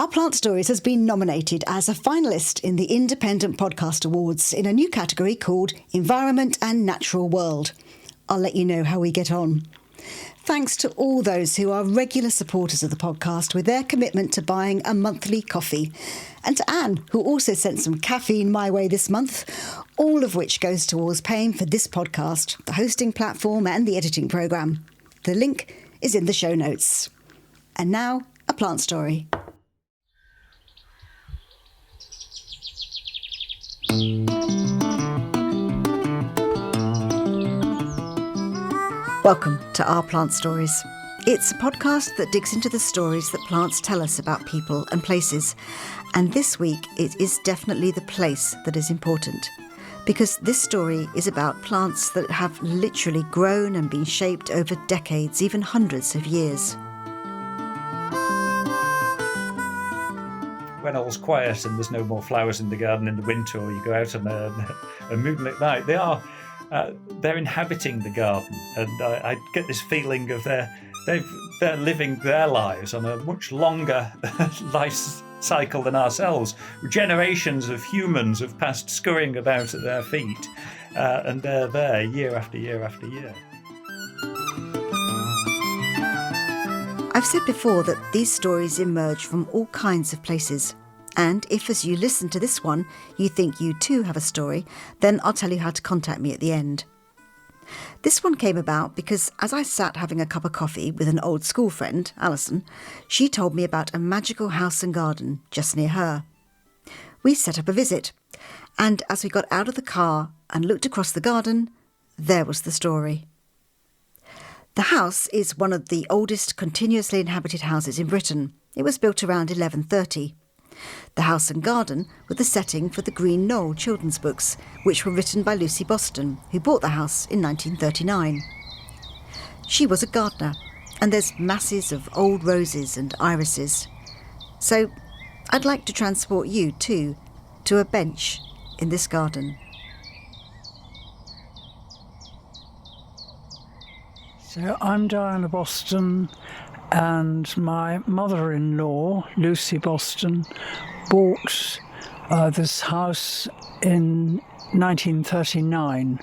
Our Plant Stories has been nominated as a finalist in the Independent Podcast Awards in a new category called Environment and Natural World. I'll let you know how we get on. Thanks to all those who are regular supporters of the podcast with their commitment to buying a monthly coffee. And to Anne, who also sent some caffeine my way this month, all of which goes towards paying for this podcast, the hosting platform and the editing programme. The link is in the show notes. And now, a plant story. Welcome to Our Plant Stories. It's a podcast that digs into the stories that plants tell us about people and places. And this week, it is definitely the place that is important. Because this story is about plants that have literally grown and been shaped over decades, even hundreds of years. When all's quiet and there's no more flowers in the garden in the winter, or you go out on a moonlit night, they're inhabiting the garden, and I get this feeling of they're living their lives on a much longer life cycle than ourselves. Generations of humans have passed scurrying about at their feet, and they're there year after year after year. I've said before that these stories emerge from all kinds of places. And if, as you listen to this one, you think you too have a story, then I'll tell you how to contact me at the end. This one came about because as I sat having a cup of coffee with an old school friend, Alison, she told me about a magical house and garden just near her. We set up a visit, and as we got out of the car and looked across the garden, there was the story. The house is one of the oldest continuously inhabited houses in Britain. It was built around 1130. The house and garden were the setting for the Green Knoll children's books, which were written by Lucy Boston, who bought the house in 1939. She was a gardener, and there's masses of old roses and irises. So I'd like to transport you, too, to a bench in this garden. So I'm Diana Boston, and my mother-in-law, Lucy Boston, bought this house in 1939.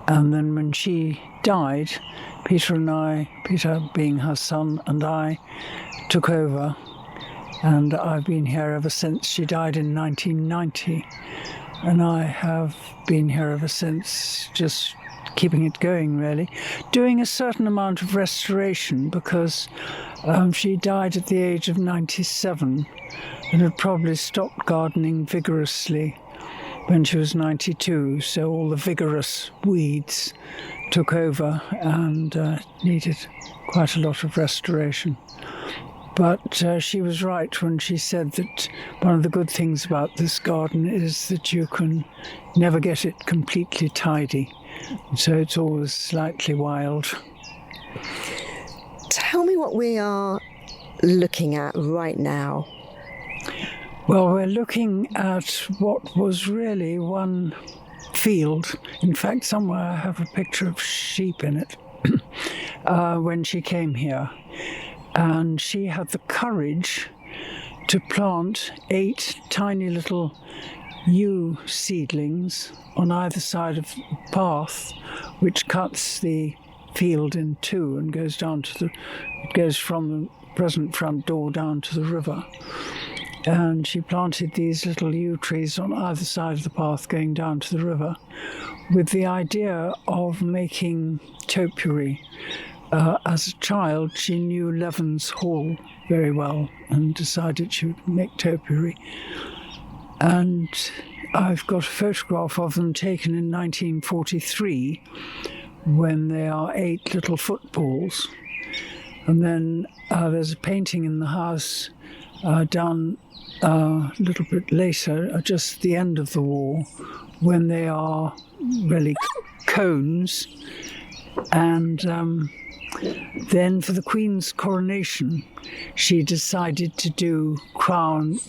And then when she died, Peter being her son, and I took over. And I've been here ever since. She died in 1990. And I have been here ever since, just keeping it going, really, doing a certain amount of restoration because she died at the age of 97 and had probably stopped gardening vigorously when she was 92, so all the vigorous weeds took over and needed quite a lot of restoration. But she was right when she said that one of the good things about this garden is that you can never get it completely tidy. So it's always slightly wild. Tell me what we are looking at right now. Well, we're looking at what was really one field. In fact, somewhere I have a picture of sheep in it when she came here. And she had the courage to plant 8 tiny little yew seedlings on either side of the path, which cuts the field in two and goes from the present front door down to the river. And she planted these little yew trees on either side of the path going down to the river with the idea of making topiary. As a child, she knew Levin's Hall very well and decided she would make topiary. And I've got a photograph of them taken in 1943 when they are 8 little footballs. And then there's a painting in the house done a little bit later, just the end of the war, when they are really cones. And then for the Queen's coronation, she decided to do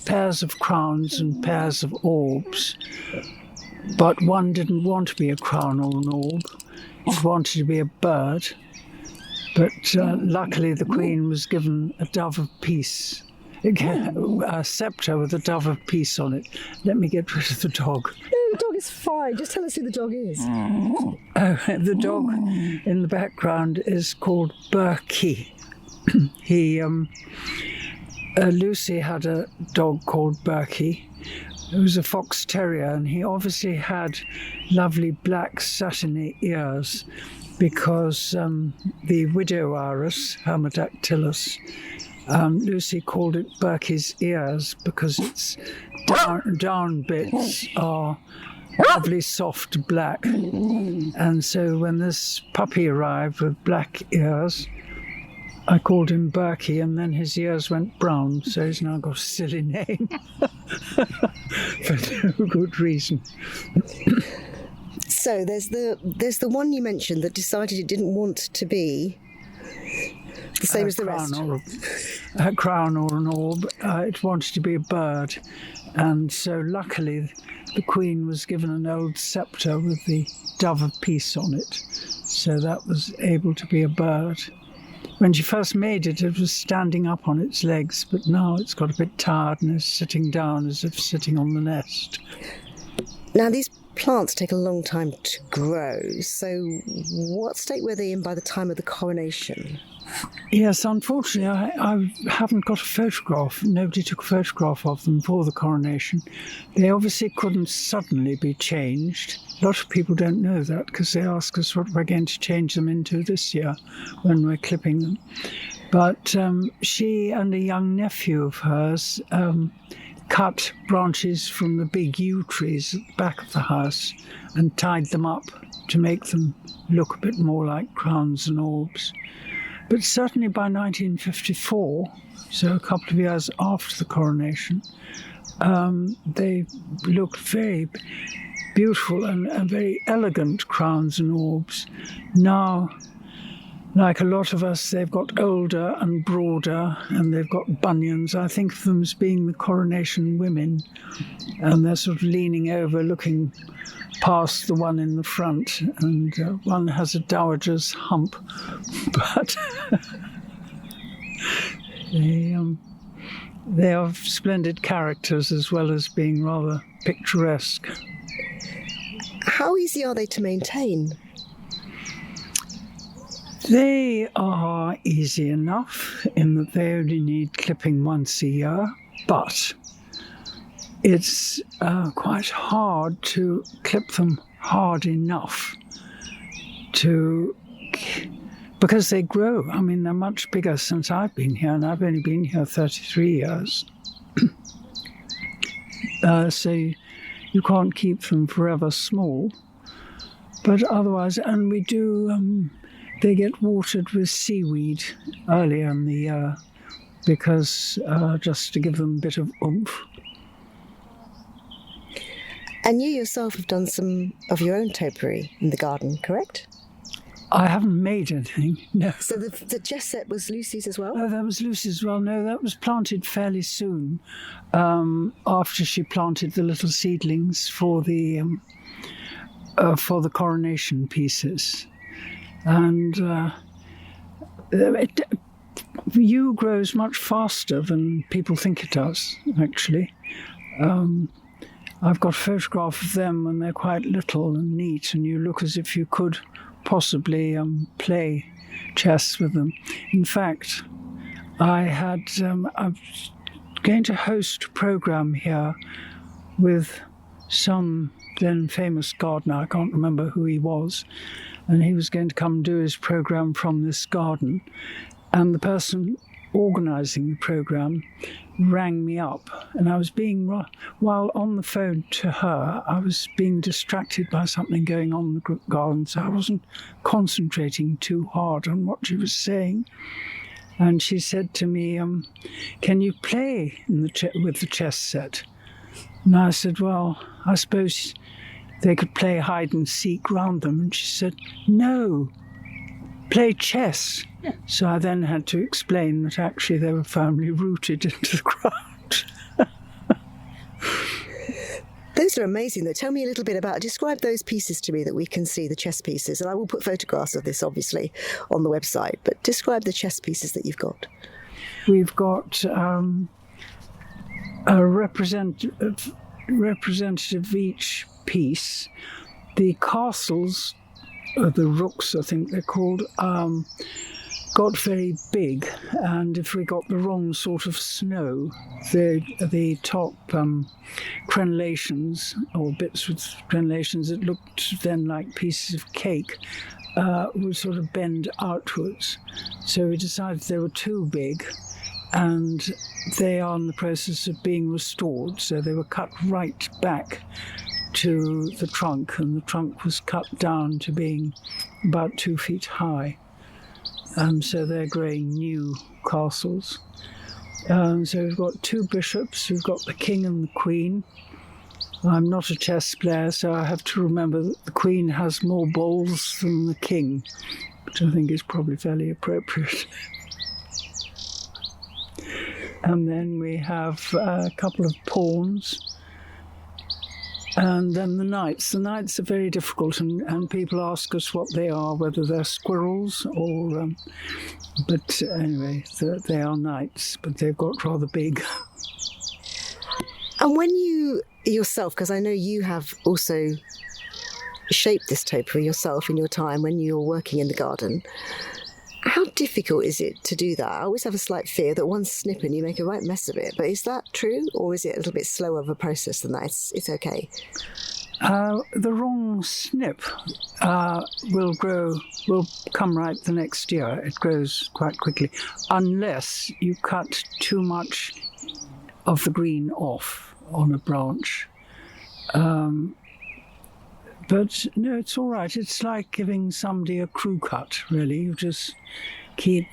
pairs of crowns and pairs of orbs. But one didn't want to be a crown or an orb. It wanted to be a bird. But luckily the Queen was given a dove of peace A sceptre with a dove of peace on it. Let me get rid of the dog. No, the dog is fine. Just tell us who the dog is. The dog in the background is called Berkey. Lucy had a dog called Berkey. It was a fox terrier, and he obviously had lovely black satiny ears because the widow iris, Hermodactylus, Lucy called it Berkey's ears because its down bits are lovely soft black. And so when this puppy arrived with black ears, I called him Berkey, and then his ears went brown, so he's now got a silly name for no good reason. So there's the one you mentioned that decided it didn't want to be the same as the rest. A crown or an orb. It wanted to be a bird, and so luckily the Queen was given an old sceptre with the dove of peace on it, so that was able to be a bird. When she first made it, it was standing up on its legs, but now it's got a bit tired and is sitting down as if sitting on the nest. Now, these plants take a long time to grow, so what state were they in by the time of the coronation? Yes, unfortunately, I haven't got a photograph. Nobody took a photograph of them for the coronation. They obviously couldn't suddenly be changed. A lot of people don't know that because they ask us what we're going to change them into this year when we're clipping them. But she and a young nephew of hers cut branches from the big yew trees at the back of the house and tied them up to make them look a bit more like crowns and orbs. But certainly by 1954, so a couple of years after the coronation, they looked very beautiful and very elegant crowns and orbs. Now, like a lot of us, they've got older and broader, and they've got bunions. I think of them as being the coronation women, and they're sort of leaning over, looking past the one in the front, and one has a dowager's hump, but they are splendid characters as well as being rather picturesque. How easy are they to maintain? They are easy enough in that they only need clipping once a year, but it's quite hard to clip them hard enough because they grow. I mean, they're much bigger since I've been here, and I've only been here 33 years. So you can't keep them forever small. But otherwise, and we do, they get watered with seaweed earlier in the year because just to give them a bit of oomph. And you yourself have done some of your own topiary in the garden, correct? I haven't made anything, no. So the chess set was Lucy's as well? Oh, that was Lucy's as well. No, that was planted fairly soon after she planted the little seedlings for the coronation pieces. And yew grows much faster than people think it does, actually. I've got a photograph of them when they're quite little and neat, and you look as if you could possibly play chess with them. In fact, I was going to host a program here with some then famous gardener. I can't remember who he was, and he was going to come do his program from this garden, and the person organising the program rang me up, and I was while on the phone to her, I was being distracted by something going on in the garden, so I wasn't concentrating too hard on what she was saying. And she said to me, can you play with the chess set? And I said, well, I suppose they could play hide and seek round them. And she said, no, play chess. Yeah. So I then had to explain that actually they were firmly rooted into the ground. Those are amazing, though. Tell me a little bit describe those pieces to me that we can see, the chess pieces. And I will put photographs of this, obviously, on the website. But describe the chess pieces that you've got. We've got a representative of each piece. The castles, the rooks I think they're called, got very big, and if we got the wrong sort of snow, the top crenellations, or bits with crenellations that looked then like pieces of cake, would sort of bend outwards. So we decided they were too big, and they are in the process of being restored. So they were cut right back to the trunk, and the trunk was cut down to being about 2 feet high. So they're growing new castles. So we've got two bishops, we've got the king and the queen. I'm not a chess player, so I have to remember that the queen has more balls than the king, which I think is probably fairly appropriate. And then we have a couple of pawns. And then the knights. The knights are very difficult, and people ask us what they are, whether they're squirrels or... but anyway, they are knights, but they've got rather big. And when you yourself, because I know you have also shaped this topiary yourself in your time when you were working in the garden, how difficult is it to do that? I always have a slight fear that one snip and you make a right mess of it. But is that true, or is it a little bit slower of a process than that? It's okay. The wrong snip will come right the next year. It grows quite quickly, unless you cut too much of the green off on a branch. But no, it's all right. It's like giving somebody a crew cut, really. You just keep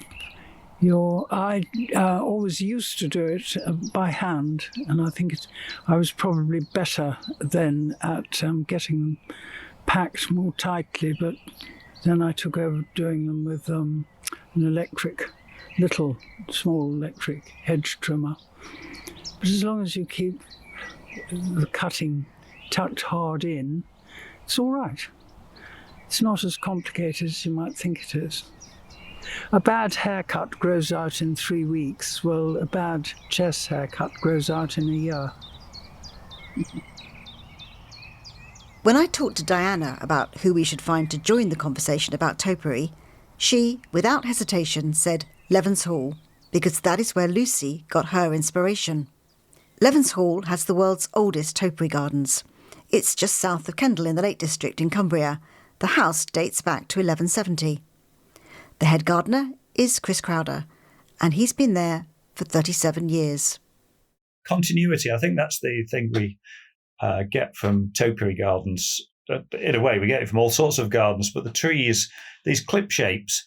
I always used to do it by hand, and I think I was probably better then at getting them packed more tightly, but then I took over doing them with an small electric hedge trimmer. But as long as you keep the cutting tucked hard in, it's all right. It's not as complicated as you might think it is. A bad haircut grows out in 3 weeks. Well, a bad chess haircut grows out in a year. When I talked to Diana about who we should find to join the conversation about topiary, she, without hesitation, said Levens Hall, because that is where Lucy got her inspiration. Levens Hall has the world's oldest topiary gardens. It's just south of Kendal in the Lake District in Cumbria. The house dates back to 1170. The head gardener is Chris Crowder, and he's been there for 37 years. Continuity, I think that's the thing we get from topiary gardens. In a way, we get it from all sorts of gardens, but the trees, these clip shapes,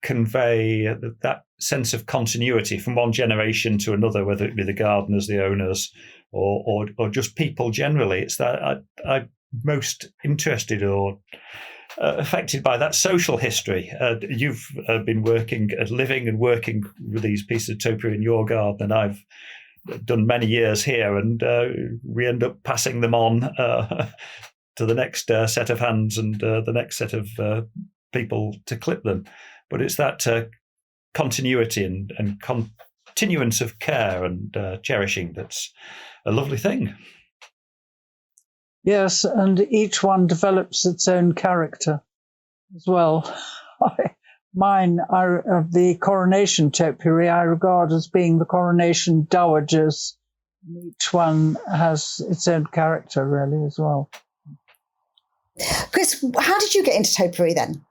convey that sense of continuity from one generation to another, whether it be the gardeners, the owners, or just people generally. It's that I'm most interested or affected by that social history. You've been living and working with these pieces of topiary in your garden, and I've done many years here, and we end up passing them on to the next set of hands and the next set of people to clip them. But it's that continuity and continuance of care and cherishing that's a lovely thing. Yes, and each one develops its own character as well. The coronation topiary, I regard as being the coronation dowagers. Each one has its own character, really, as well. Chris, how did you get into topiary then?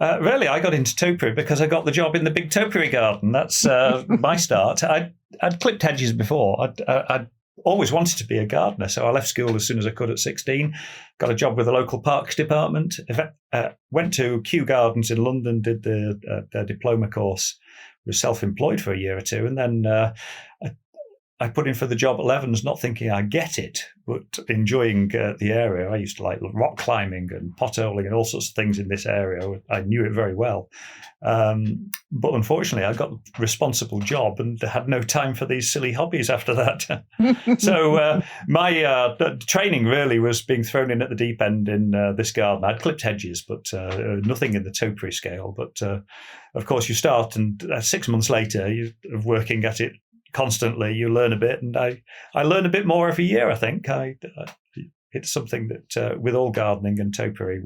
Really, I got into topiary because I got the job in the big topiary garden. That's my start. I'd clipped hedges before. I'd always wanted to be a gardener, so I left school as soon as I could at 16. Got a job with the local parks department. Went to Kew Gardens in London, did their diploma course. Was self-employed for a year or two, and then I put in for the job at Levens, not thinking I'd get it, but enjoying the area. I used to like rock climbing and potholing and all sorts of things in this area. I knew it very well. But unfortunately, I got a responsible job and had no time for these silly hobbies after that. So my training really was being thrown in at the deep end in this garden. I'd clipped hedges, but nothing in the topiary scale. But of course, you start, and 6 months later, you're working at it constantly. You learn a bit, and I learn a bit more every year, I think. It's something that with all gardening and topiary,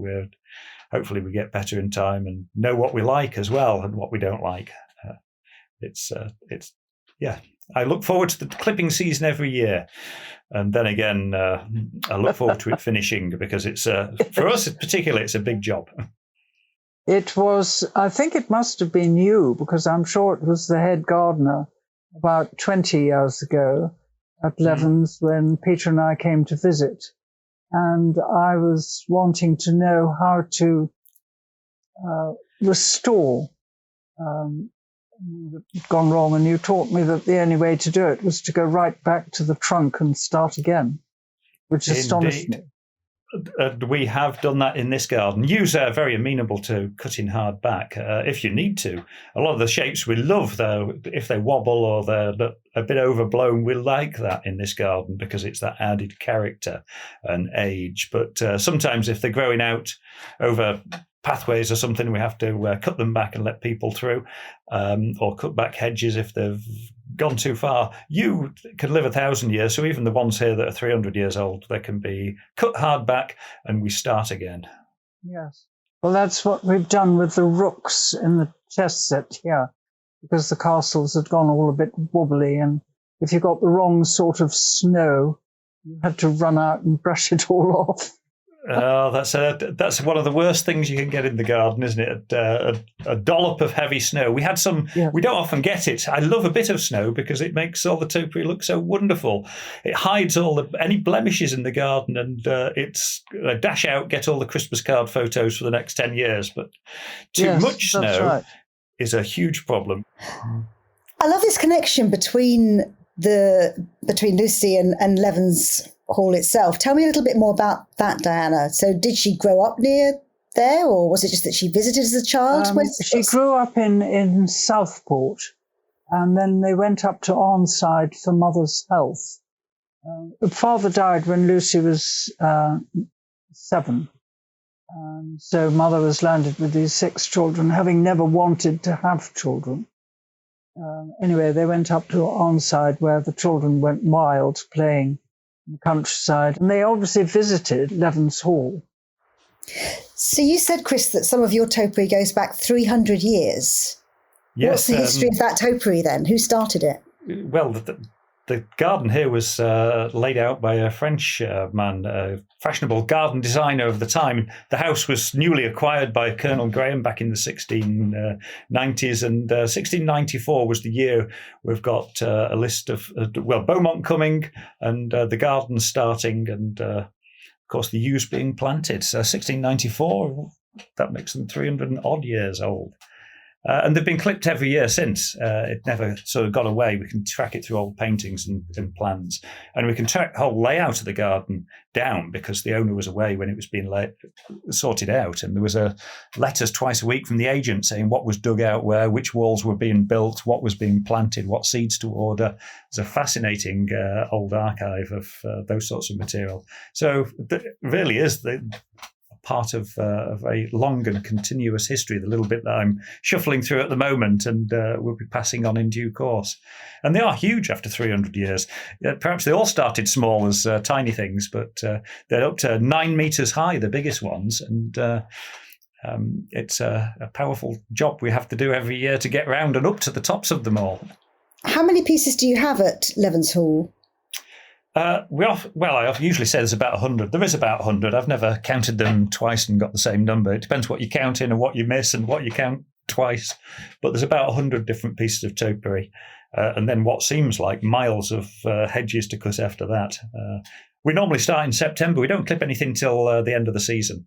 hopefully we get better in time and know what we like as well and what we don't like. I look forward to the clipping season every year, and then again, I look forward to it finishing, because it's for us particularly, it's a big job. It was, I think it must have been you, because I'm sure it was the head gardener about 20 years ago at Levin's when Peter and I came to visit. And I was wanting to know how to restore gone wrong, and you taught me that the only way to do it was to go right back to the trunk and start again, which astonished me. We have done that in this garden. Yews are very amenable to cutting hard back if you need to. A lot of the shapes we love, though, if they wobble or they're a bit overblown, we like that in this garden because it's that added character and age. But sometimes if they're growing out over pathways or something, we have to cut them back and let people through, or cut back hedges if they've gone too far. You can live 1,000 years, so even the ones here that are 300 years old, they can be cut hard back and we start again. Yes. Well, that's what we've done with the rooks in the test set here, because the castles had gone all a bit wobbly, and if you got the wrong sort of snow, you had to run out and brush it all off. Oh, that's one of the worst things you can get in the garden, isn't it? A dollop of heavy snow. We had some. Yeah. We don't often get it. I love a bit of snow because it makes all the topiary look so wonderful. It hides any blemishes in the garden, and it's dash out, get all the Christmas card photos for the next 10 years. But too much snow is a huge problem. I love this connection between Lucy and Levin's Hall itself. Tell me a little bit more about that, Diana. So did she grow up near there, or was it just that she visited as a child? She grew up in Southport, and then they went up to Arnside for mother's health. Father died when Lucy was 7. So mother was landed with these 6 children, having never wanted to have children. Anyway, they went up to Arnside, where the children went wild, playing in the countryside, and they obviously visited Levin's Hall. So you said, Chris, that some of your topiary goes back 300 years. Yes. What's the history of that topiary then? Who started it? Well, the garden here was laid out by a French man, a fashionable garden designer of the time. The house was newly acquired by Colonel Graham back in the 1690s, and 1694 was the year we've got a list of, Beaumont coming and the garden starting, and of course the yews being planted. So 1694, that makes them 300 and odd years old. And they've been clipped every year since. It never sort of got away. We can track it through old paintings and plans. And we can track the whole layout of the garden down because the owner was away when it was being sorted out. And there was letters twice a week from the agent saying what was dug out where, which walls were being built, what was being planted, what seeds to order. It's a fascinating old archive of those sorts of material. So it really is part of a very long and continuous history, the little bit that I'm shuffling through at the moment, and we'll be passing on in due course. And they are huge after 300 years. Perhaps they all started small as tiny things, but they're up to 9 meters high, the biggest ones, and it's a powerful job we have to do every year to get round and up to the tops of them all. How many pieces do you have at Levin's Hall? I usually say there's about 100. There is about 100. I've never counted them twice and got the same number. It depends what you count in and what you miss and what you count twice. But there's about 100 different pieces of topiary. And then what seems like miles of hedges to cut after that. We normally start in September. We don't clip anything till the end of the season.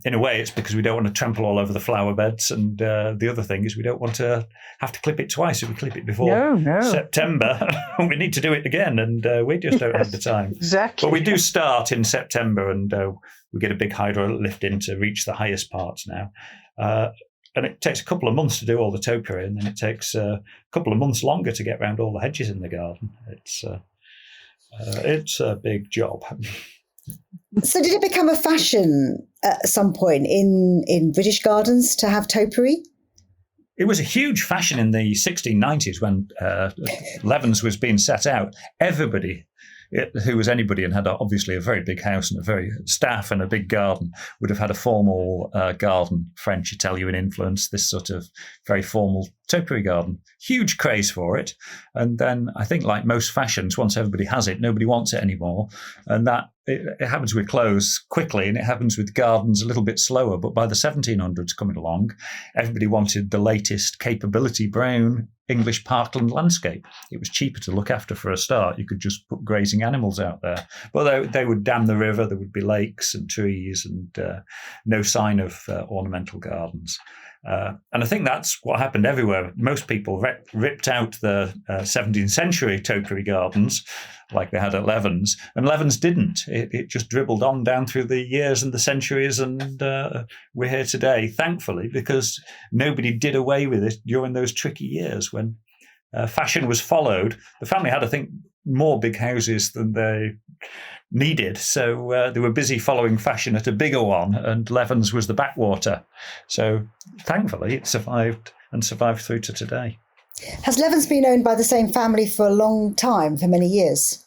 In a way, it's because we don't want to trample all over the flower beds. And the other thing is we don't want to have to clip it twice. If we clip it before September, we need to do it again. And we just don't have the time. Exactly. But we do start in September, and we get a big hydro lift in to reach the highest parts now. And it takes a couple of months to do all the topiary, and then it takes a couple of months longer to get around all the hedges in the garden. It's a big job. So did it become a fashion at some point in British gardens to have topiary? It was a huge fashion in the 1690s when Levens was being set out. Everybody who was anybody and had obviously a very big house and a very staff and a big garden would have had a formal garden, French, Italian influence, this sort of very formal topiary garden. Huge craze for it. And then I think, like most fashions, once everybody has it, nobody wants it anymore. And that it happens with clothes quickly, and it happens with gardens a little bit slower. But by the 1700s coming along, everybody wanted the latest capability brown English parkland landscape. It was cheaper to look after for a start. You could just put grazing animals out there. But they would dam the river. There would be lakes and trees and no sign of ornamental gardens. And I think that's what happened everywhere. Most people ripped out the 17th century topiary gardens like they had at Levens, and Levens didn't. It just dribbled on down through the years and the centuries, and we're here today, thankfully, because nobody did away with it during those tricky years when fashion was followed. The family had, I think, more big houses than they needed, so they were busy following fashion at a bigger one, and Levens was the backwater. So thankfully it survived through to today. Has Levens been owned by the same family for a long time, for many years?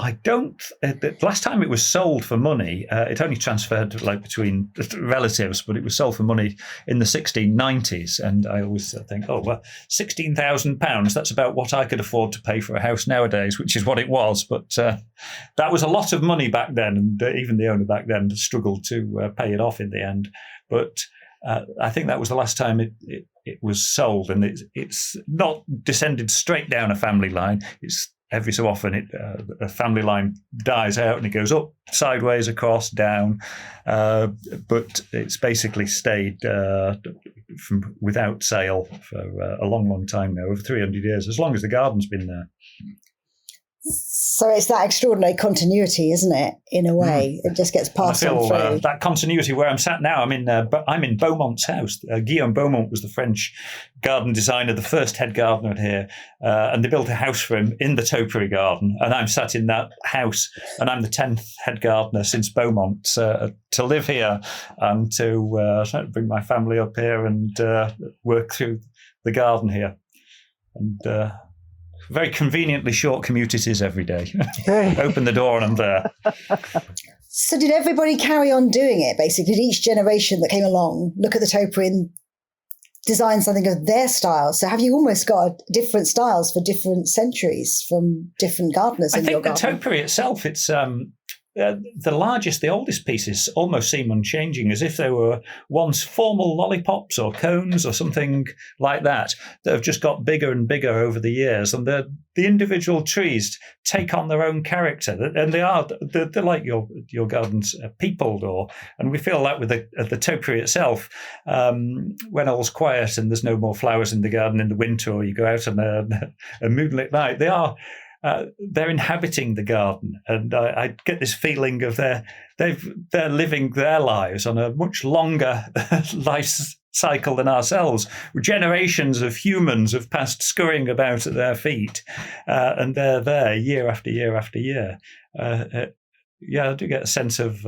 I don't. The last time it was sold for money, it only transferred like between relatives, but it was sold for money in the 1690s. And I always think, oh, well, £16,000, that's about what I could afford to pay for a house nowadays, which is what it was. But that was a lot of money back then. And even the owner back then struggled to pay it off in the end. But I think that was the last time it was sold. And it's not descended straight down a family line. It's every so often a family line dies out and it goes up, sideways, across, down. But it's basically stayed from without sale for a long, long time now, over 300 years, as long as the garden's been there. So it's that extraordinary continuity, isn't it? In a way, it just gets passed on through. That continuity where I'm sat now, I'm in Beaumont's house. Guillaume Beaumont was the French garden designer, the first head gardener here, and they built a house for him in the topiary garden. And I'm sat in that house, and I'm the 10th head gardener since Beaumont to live here and to bring my family up here and work through the garden here. And very conveniently short commute it is every day. Open the door and I'm there. So did everybody carry on doing it, basically? Did each generation that came along look at the topiary and design something of their style? So have you almost got different styles for different centuries from different gardeners in your garden? I think the topiary itself, it's the oldest pieces almost seem unchanging, as if they were once formal lollipops or cones or something like that have just got bigger and bigger over the years. And the individual trees take on their own character, and they're like your garden's peopled, and we feel that with the topiary itself. When all's quiet and there's no more flowers in the garden in the winter, or you go out on a moonlit night, they're inhabiting the garden, and I get this feeling of they're living their lives on a much longer life cycle than ourselves. Generations of humans have passed scurrying about at their feet, and they're there year after year after year. I do get a sense of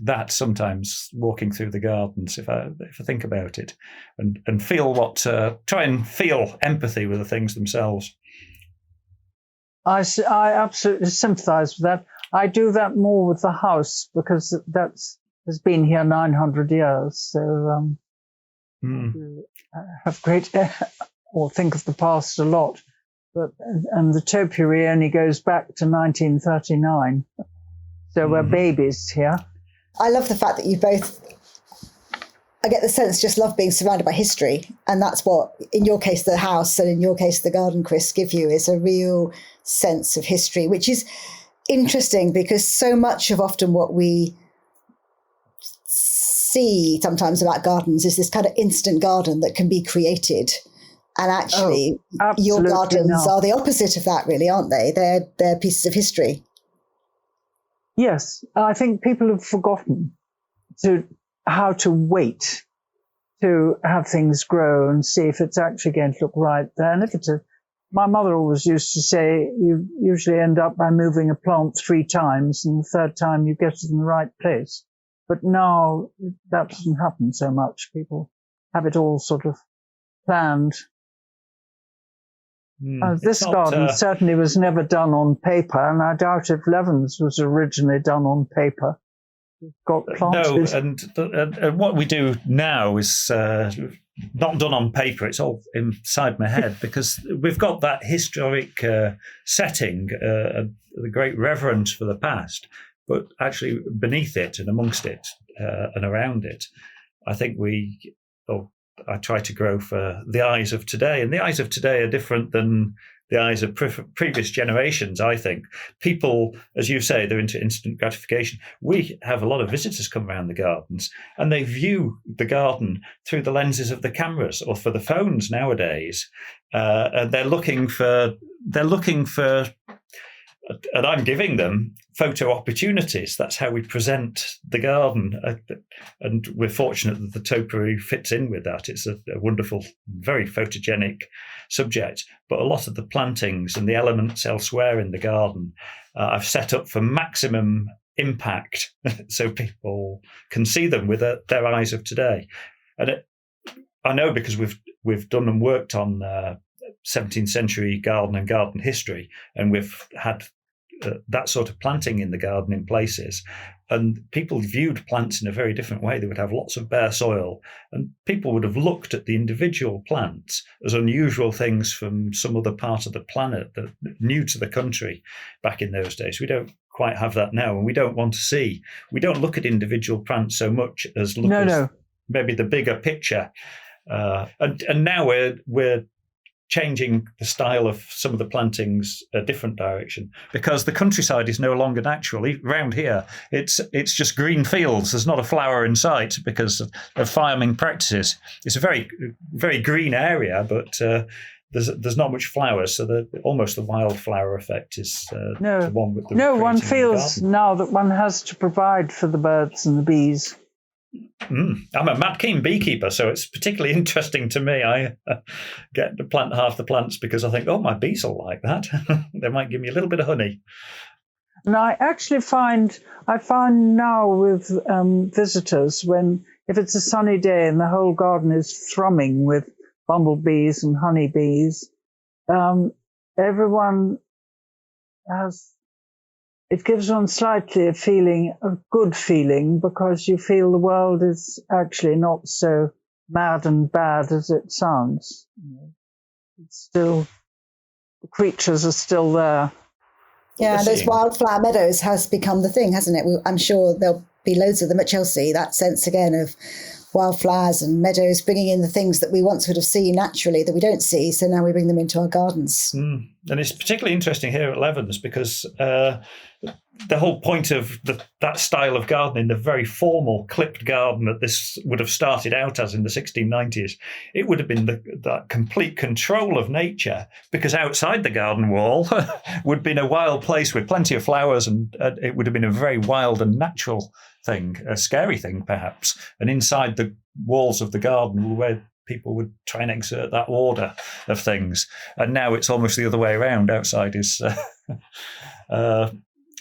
that sometimes walking through the gardens, if I think about it, and feel try and feel empathy with the things themselves. I absolutely sympathise with that. I do that more with the house because has been here 900 years. So I have or think of the past a lot. And the topiary only goes back to 1939. So we're babies here. I love the fact that you both, I get the sense, just love being surrounded by history. And that's what, in your case, the house, and in your case, the garden, Chris, give you, is a real sense of history, which is interesting because so much of often what we see sometimes about gardens is this kind of instant garden that can be created. And actually, your gardens are the opposite of that, really, aren't they? They're pieces of history. Yes, I think people have forgotten how to wait to have things grow and see if it's actually going to look right there. And if my mother always used to say, you usually end up by moving a plant 3 times, and the 3rd time you get it in the right place. But now that doesn't happen so much. People have it all sort of planned. This It's not, garden certainly was never done on paper, and I doubt if Levin's was originally done on paper. Got planted. No, and what we do now is not done on paper. It's all inside my head because we've got that historic setting, the great reverence for the past, but actually beneath it and amongst it and around it, I think I try to grow for the eyes of today. And the eyes of today are different than the eyes of previous generations, I think. People, as you say, they're into instant gratification. We have a lot of visitors come around the gardens and they view the garden through the lenses of the cameras or for the phones nowadays. And they're looking for, and I'm giving them photo opportunities. That's how we present the garden. And we're fortunate that the topiary fits in with that. It's a wonderful, very photogenic subject. But a lot of the plantings and the elements elsewhere in the garden I've set up for maximum impact so people can see them with their eyes of today. And I know because we've done and worked on 17th century garden and garden history, and we've had that sort of planting in the garden in places, and people viewed plants in a very different way. They would have lots of bare soil, and people would have looked at the individual plants as unusual things from some other part of the planet, that new to the country back in those days. We don't quite have that now, and we don't look at individual plants so much as maybe the bigger picture. And now we're changing the style of some of the plantings a different direction because the countryside is no longer natural. Around here, it's just green fields. There's not a flower in sight because of farming practices. It's a very, very green area, but there's not much flowers, so almost the wildflower effect is the one with the one feels now that one has to provide for the birds and the bees. I'm a mad keen beekeeper, so it's particularly interesting to me. I get to plant half the plants because I think, my bees will like that. They might give me a little bit of honey. And I actually find now with visitors, if it's a sunny day and the whole garden is thrumming with bumblebees and honeybees, everyone it gives one slightly a good feeling, because you feel the world is actually not so mad and bad as it sounds. It's still, the creatures are still there. Yeah, those wildflower meadows has become the thing, hasn't it? I'm sure there'll be loads of them at Chelsea. That sense again of wildflowers and meadows bringing in the things that we once would have seen naturally that we don't see, so now we bring them into our gardens. And it's particularly interesting here at Levin's because the whole point of that style of gardening, the very formal clipped garden that this would have started out as in the 1690s, it would have been that complete control of nature, because outside the garden wall would have been a wild place with plenty of flowers, and it would have been a very wild and natural thing, a scary thing perhaps. And inside the walls of the garden where people would try and exert that order of things. And now it's almost the other way around. Outside is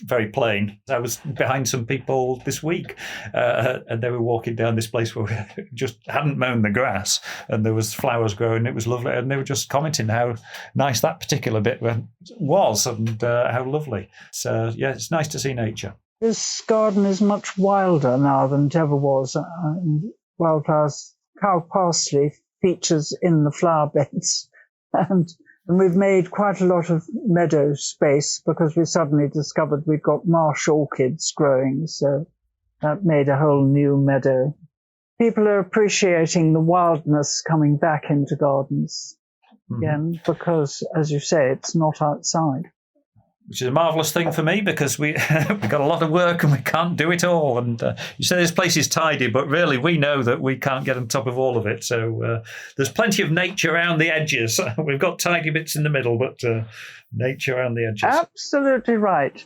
very plain. I was behind some people this week and they were walking down this place where we just hadn't mown the grass and there was flowers growing. It was lovely. And they were just commenting how nice that particular bit was and how lovely. So, yeah, it's nice to see nature. This garden is much wilder now than it ever was. Wildflowers, cow parsley features in the flower beds. And we've made quite a lot of meadow space because we suddenly discovered we'd got marsh orchids growing. So that made a whole new meadow. People are appreciating the wildness coming back into gardens again because, as you say, it's not outside. Which is a marvellous thing for me because we've got a lot of work and we can't do it all. And you say this place is tidy, but really we know that we can't get on top of all of it. So there's plenty of nature around the edges. We've got tidy bits in the middle, but nature around the edges. Absolutely right.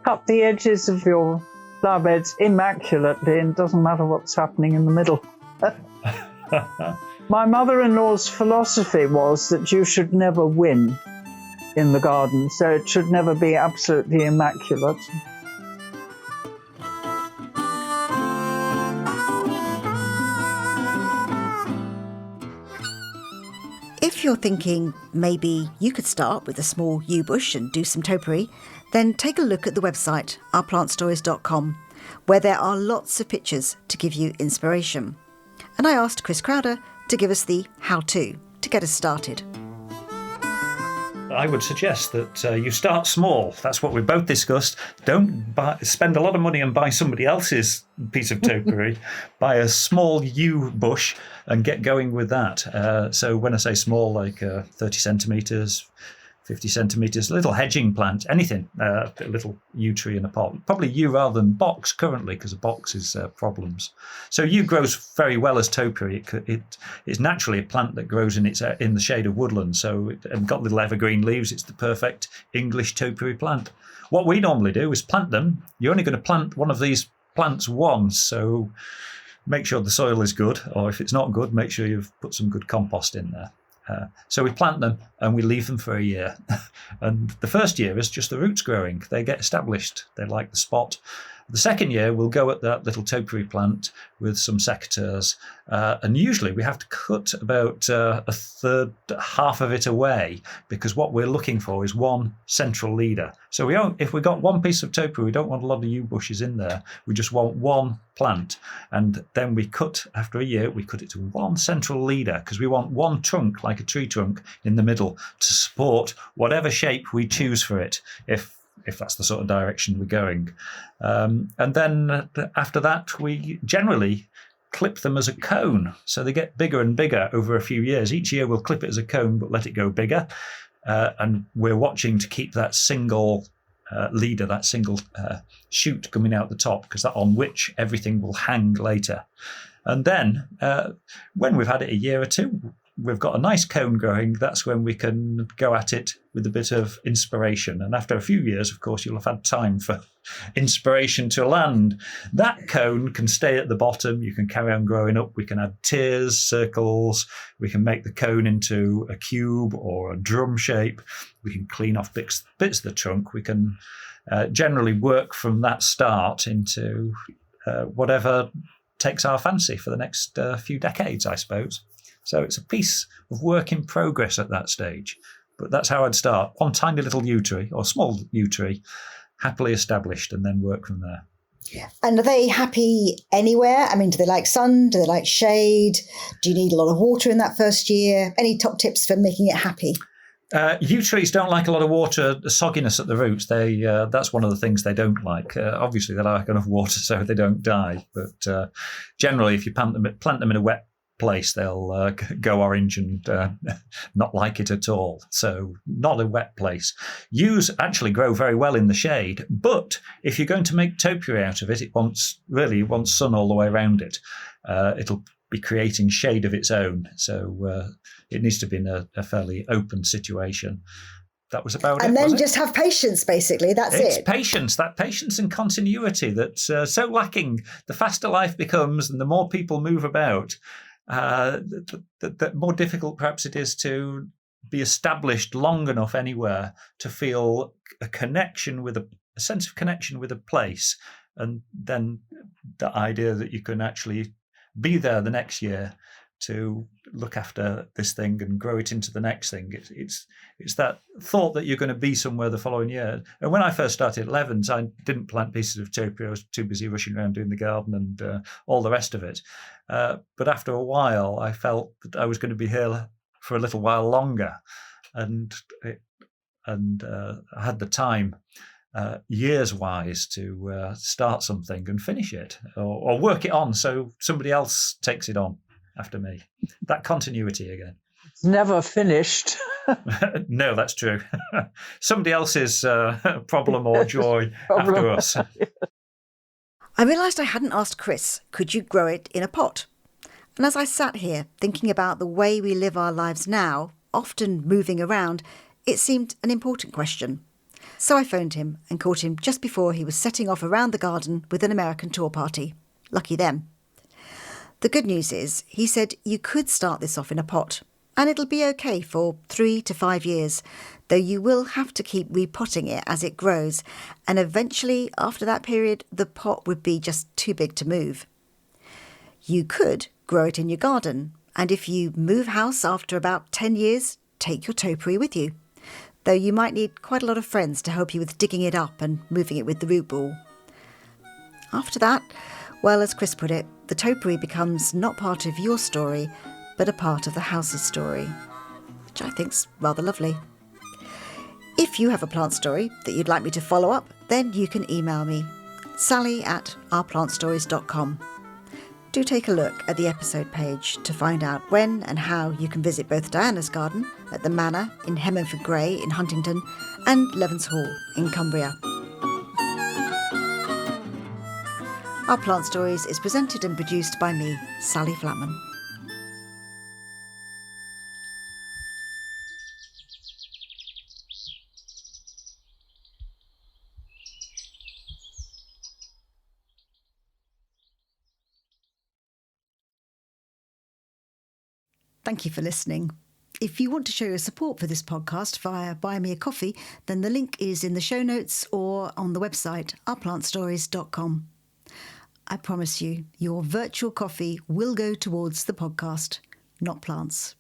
Cut the edges of your flower beds immaculately and it doesn't matter what's happening in the middle. My mother-in-law's philosophy was that you should never win in the garden, so it should never be absolutely immaculate. If you're thinking maybe you could start with a small yew bush and do some topiary, then take a look at the website, ourplantstories.com, where there are lots of pictures to give you inspiration. And I asked Chris Crowder to give us the how-to to get us started. I would suggest that you start small. That's what we both discussed. Don't spend a lot of money and buy somebody else's piece of topiary. Buy a small yew bush and get going with that. So when I say small, like 30 centimetres, 50 centimetres, a little hedging plant, anything, a little yew tree in a pot. Probably yew rather than box currently, because a box is problems. So yew grows very well as topiary. It's naturally a plant that grows in the shade of woodland, so and got little evergreen leaves. It's the perfect English topiary plant. What we normally do is plant them. You're only going to plant one of these plants once, so make sure the soil is good, or if it's not good, make sure you've put some good compost in there. So we plant them and we leave them for a year. And the first year is just the roots growing. They get established. They like the spot. The second year, we'll go at that little topiary plant with some secateurs. And usually we have to cut about a third, half of it away, because what we're looking for is one central leader. So if we've got one piece of topiary, we don't want a lot of yew bushes in there. We just want one plant. And then we cut, after a year, we cut it to one central leader, because we want one trunk, like a tree trunk, in the middle to support whatever shape we choose for it, if that's the sort of direction we're going. And then after that, we generally clip them as a cone. So they get bigger and bigger over a few years. Each year we'll clip it as a cone, but let it go bigger. And we're watching to keep that single leader, that single shoot coming out the top, because that's on which everything will hang later. And then when we've had it a year or two, we've got a nice cone growing. That's when we can go at it with a bit of inspiration. And after a few years, of course, you'll have had time for inspiration to land. That cone can stay at the bottom. You can carry on growing up. We can add tiers, circles. We can make the cone into a cube or a drum shape. We can clean off bits of the trunk. We can generally work from that start into whatever takes our fancy for the next few decades, I suppose. So it's a piece of work in progress at that stage. But that's how I'd start. One tiny little yew tree, or small yew tree, happily established, and then work from there. And are they happy anywhere? I mean, do they like sun? Do they like shade? Do you need a lot of water in that first year? Any top tips for making it happy? Yew trees don't like a lot of water, sogginess at the roots. That's one of the things they don't like. Obviously, they like enough water so they don't die. But generally, if you plant them in a wet place, they'll go orange and not like it at all. So not a wet place. Yews actually grow very well in the shade, but if you're going to make topiary out of it, it wants sun all the way around it. It'll be creating shade of its own. So it needs to be in a fairly open situation. That was about it. And then just have patience, basically. It's patience, that patience and continuity that's so lacking. The faster life becomes and the more people move about, the more difficult perhaps it is to be established long enough anywhere to feel a connection with a sense of connection with a place, and then the idea that you can actually be there the next year to look after this thing and grow it into the next thing. It's that thought that you're going to be somewhere the following year. And when I first started at Levens, I didn't plant pieces of topiary. I was too busy rushing around doing the garden and all the rest of it. But after a while, I felt that I was going to be here for a little while longer, and I had the time, years-wise, to start something and finish it, or work it on so somebody else takes it on after me. That continuity again. It's never finished. No, that's true. Somebody else's problem or joy after us. I realised I hadn't asked Chris, could you grow it in a pot? And as I sat here thinking about the way we live our lives now, often moving around, it seemed an important question. So I phoned him and caught him just before he was setting off around the garden with an American tour party. Lucky them. The good news is, he said you could start this off in a pot, and it'll be okay for 3 to 5 years, though you will have to keep repotting it as it grows, and eventually, after that period, the pot would be just too big to move. You could grow it in your garden, And if you move house after about 10 years, take your topiary with you. Though you might need quite a lot of friends to help you with digging it up and moving it with the root ball. After that, well, as Chris put it, the topiary becomes not part of your story, but a part of the house's story, which I think's rather lovely. If you have a plant story that you'd like me to follow up, then you can email me, sally@ourplantstories.com. Do take a look at the episode page to find out when and how you can visit both Diana's garden at the Manor in Hemmingford Gray in Huntingdon and Levens Hall in Cumbria. Our Plant Stories is presented and produced by me, Sally Flatman. Thank you for listening. If you want to show your support for this podcast via Buy Me a Coffee, then the link is in the show notes or on the website ourplantstories.com. I promise you, your virtual coffee will go towards the podcast, not plants.